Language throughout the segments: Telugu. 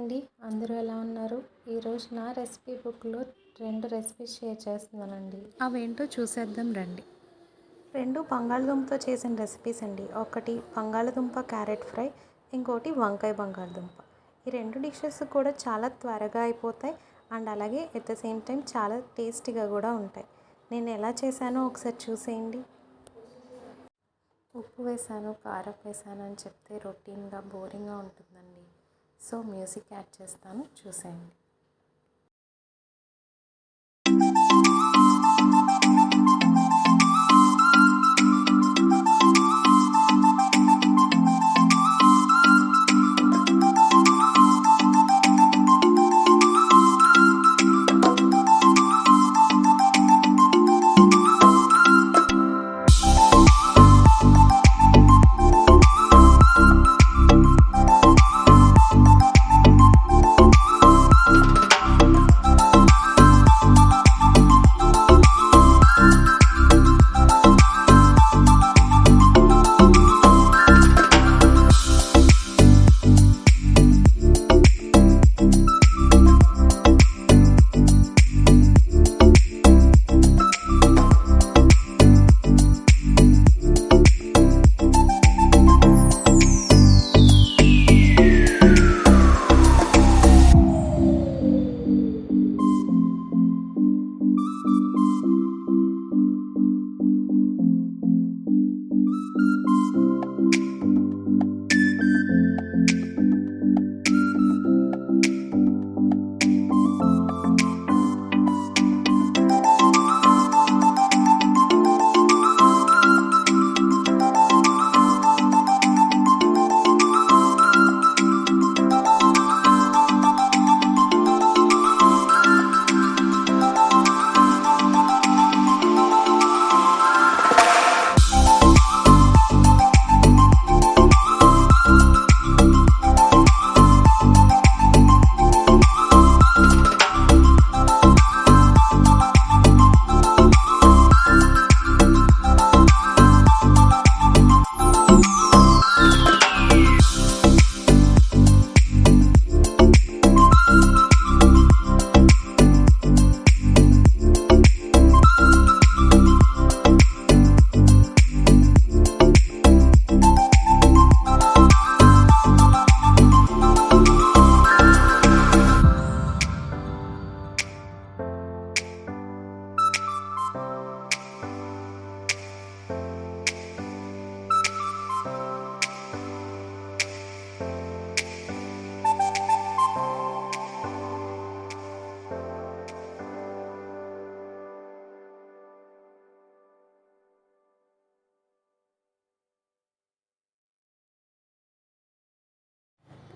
అండి. అందరూ ఎలా ఉన్నారు? ఈరోజు నా రెసిపీ బుక్లో 2 రెసిపీస్ షేర్ చేస్తున్నానండి. అవేంటో చూసేద్దాం రండి. 2 బంగాళదుంపతో చేసిన రెసిపీస్ అండి. ఒకటి బంగాళదుంప క్యారెట్ ఫ్రై, ఇంకోటి వంకాయ బంగాళదుంప. ఈ 2 డిషెస్ కూడా చాలా త్వరగా అయిపోతాయి అండ్ అలాగే ఎట్ ద సేమ్ టైం చాలా టేస్టీగా కూడా ఉంటాయి. నేను ఎలా చేశానో ఒకసారి చూసేయండి. ఉప్పు వేసాను, కారం వేసాను అని చెప్తే రొటీన్గా బోరింగ్గా ఉంటుందండి. సో మ్యూజిక్ యాడ్ చేస్తాను, చూసేయండి.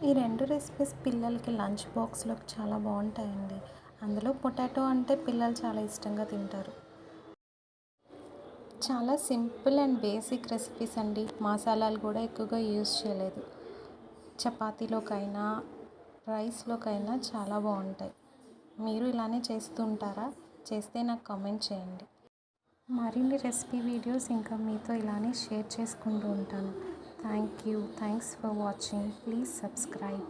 ఈ 2 రెసిపీస్ పిల్లలకి లంచ్ బాక్స్లోకి చాలా బాగుంటాయండి. అందులో పొటాటో అంటే పిల్లలు చాలా ఇష్టంగా తింటారు. చాలా సింపుల్ అండ్ బేసిక్ రెసిపీస్ అండి. మసాలాలు కూడా ఎక్కువగా యూజ్ చేయలేదు. చపాతీలోకైనా రైస్లోకైనా చాలా బాగుంటాయి. మీరు ఇలానే చేస్తూ ఉంటారా? చేస్తే నాకు కామెంట్ చేయండి. మరిన్ని రెసిపీ వీడియోస్ ఇంకా మీతో ఇలానే షేర్ చేసుకుంటూ ఉంటాను. Thanks for watching. Please subscribe.